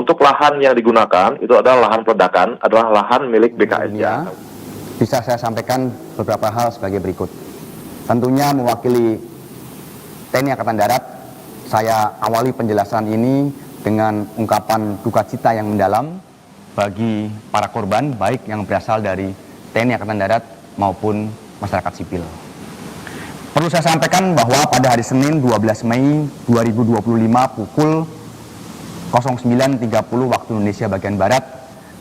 untuk lahan yang digunakan itu adalah lahan peledakan, adalah lahan milik BKSDA. Bisa saya sampaikan beberapa hal sebagai berikut. Tentunya mewakili TNI Angkatan Darat, saya awali penjelasan ini dengan ungkapan duka cita yang mendalam bagi para korban, baik yang berasal dari TNI Angkatan Darat maupun masyarakat sipil. Perlu saya sampaikan bahwa pada hari Senin 12 Mei 2025 pukul 09.30 waktu Indonesia bagian Barat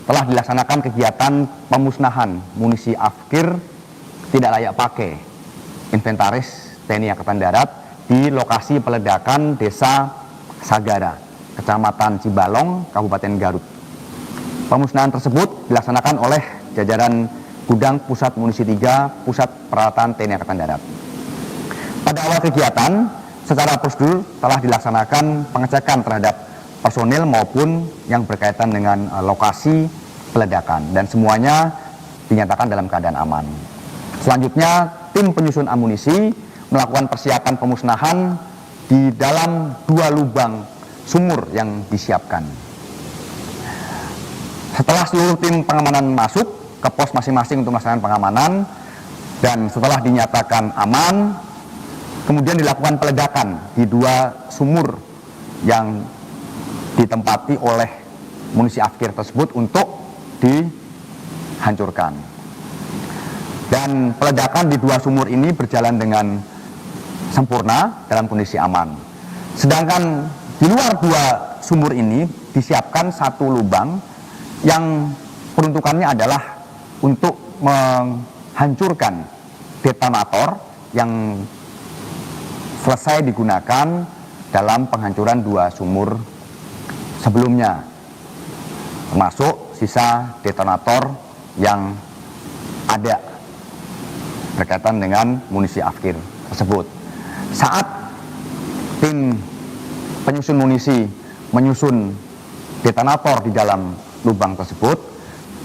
telah dilaksanakan kegiatan pemusnahan munisi afkir tidak layak pakai inventaris TNI Angkatan Darat di lokasi peledakan Desa Sagara, Kecamatan Cibalong, Kabupaten Garut. Pemusnahan tersebut dilaksanakan oleh jajaran Gudang Pusat Munisi 3 Pusat Peralatan TNI Angkatan Darat. Pada awal kegiatan, secara prosedur telah dilaksanakan pengecekan terhadap personil maupun yang berkaitan dengan lokasi peledakan dan semuanya dinyatakan dalam keadaan aman. Selanjutnya, tim penyusun amunisi melakukan persiapan pemusnahan di dalam 2 lubang sumur yang disiapkan. Setelah seluruh tim pengamanan masuk ke pos masing-masing untuk melaksanakan pengamanan dan setelah dinyatakan aman, kemudian dilakukan peledakan di 2 sumur yang ditempati oleh munisi afkir tersebut untuk dihancurkan. Dan peledakan di 2 sumur ini berjalan dengan sempurna dalam kondisi aman. Sedangkan di luar 2 sumur ini disiapkan 1 lubang yang peruntukannya adalah untuk menghancurkan detonator yang selesai digunakan dalam penghancuran 2 sumur sebelumnya, termasuk sisa detonator yang ada berkaitan dengan munisi afkir tersebut. Saat tim penyusun munisi menyusun detonator di dalam lubang tersebut,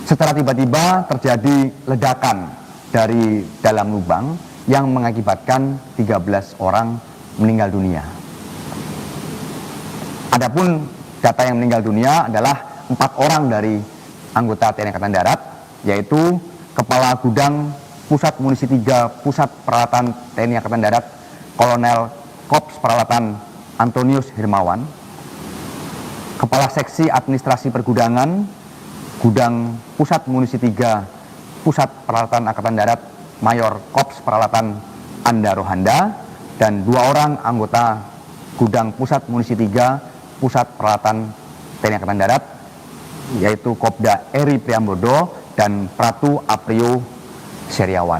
secara tiba-tiba terjadi ledakan dari dalam lubang yang mengakibatkan 13 orang meninggal dunia. Adapun data yang meninggal dunia adalah 4 orang dari anggota TNI Angkatan Darat, yaitu Kepala Gudang Pusat Munisi 3 Pusat Peralatan TNI Angkatan Darat, Kolonel Korps Peralatan Antonius Hermawan, Kepala Seksi Administrasi Pergudangan Gudang Pusat Munisi 3 Pusat Peralatan Angkatan Darat, Mayor Korps Peralatan Anda Rohanda, dan 2 orang anggota Gudang Pusat Munisi 3 Pusat Peralatan TNI Angkatan Darat, yaitu Kopda Eri Priambodo dan Pratu Aprio Seriawan.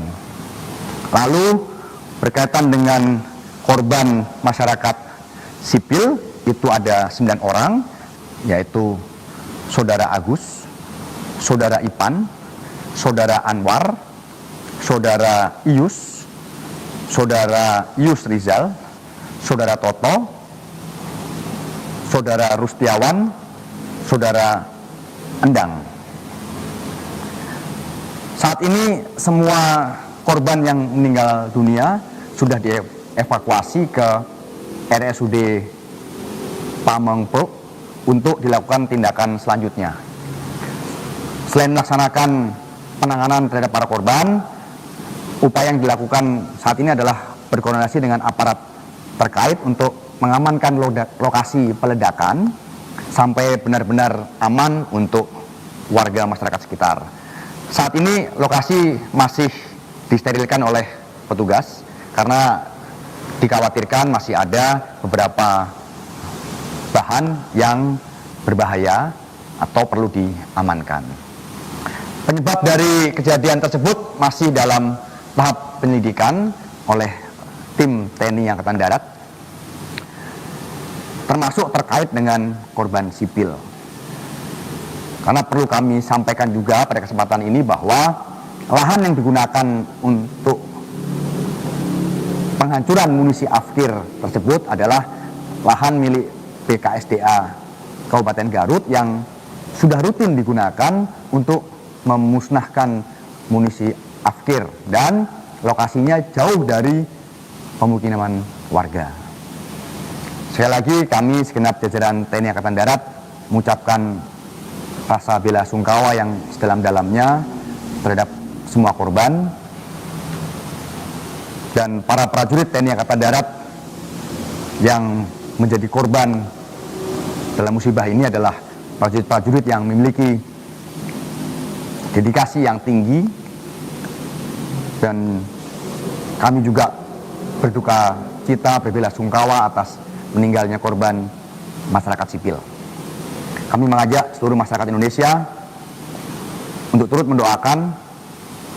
Lalu berkaitan dengan korban masyarakat sipil itu ada 9 orang, yaitu Saudara Agus, Saudara Ipan, Saudara Anwar, Saudara Ius, Saudara Ius Rizal, Saudara Toto, Saudara Rustiawan, Saudara Endang. Saat ini semua korban yang meninggal dunia sudah dievakuasi ke RSUD Pamengpeuk untuk dilakukan tindakan selanjutnya. Selain melaksanakan penanganan terhadap para korban, upaya yang dilakukan saat ini adalah berkoordinasi dengan aparat terkait untuk mengamankan lokasi peledakan sampai benar-benar aman untuk warga masyarakat sekitar. Saat ini lokasi masih disterilkan oleh petugas karena dikhawatirkan masih ada beberapa bahan yang berbahaya atau perlu diamankan. Penyebab dari kejadian tersebut masih dalam tahap penyelidikan oleh tim TNI Angkatan Darat, termasuk terkait dengan korban sipil. Karena perlu kami sampaikan juga pada kesempatan ini bahwa lahan yang digunakan untuk penghancuran munisi afkir tersebut adalah lahan milik BKSDA Kabupaten Garut yang sudah rutin digunakan untuk memusnahkan munisi afkir dan lokasinya jauh dari pemukiman warga. Sekali lagi kami segenap jajaran TNI Angkatan Darat mengucapkan rasa bela sungkawa yang sedalam-dalamnya terhadap semua korban, dan para prajurit TNI Angkatan Darat yang menjadi korban dalam musibah ini adalah prajurit-prajurit yang memiliki dedikasi yang tinggi, dan kami juga berduka cita, berbela sungkawa atas meninggalnya korban masyarakat sipil. Kami mengajak seluruh masyarakat Indonesia untuk turut mendoakan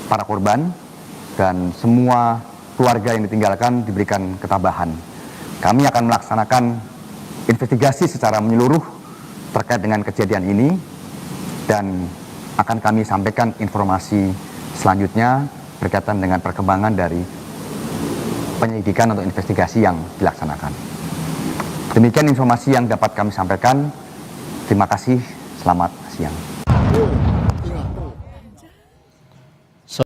para korban dan semua keluarga yang ditinggalkan diberikan ketabahan. Kami akan melaksanakan investigasi secara menyeluruh terkait dengan kejadian ini dan akan kami sampaikan informasi selanjutnya berkaitan dengan perkembangan dari penyelidikan atau investigasi yang dilaksanakan. Demikian informasi yang dapat kami sampaikan. Terima kasih, selamat siang.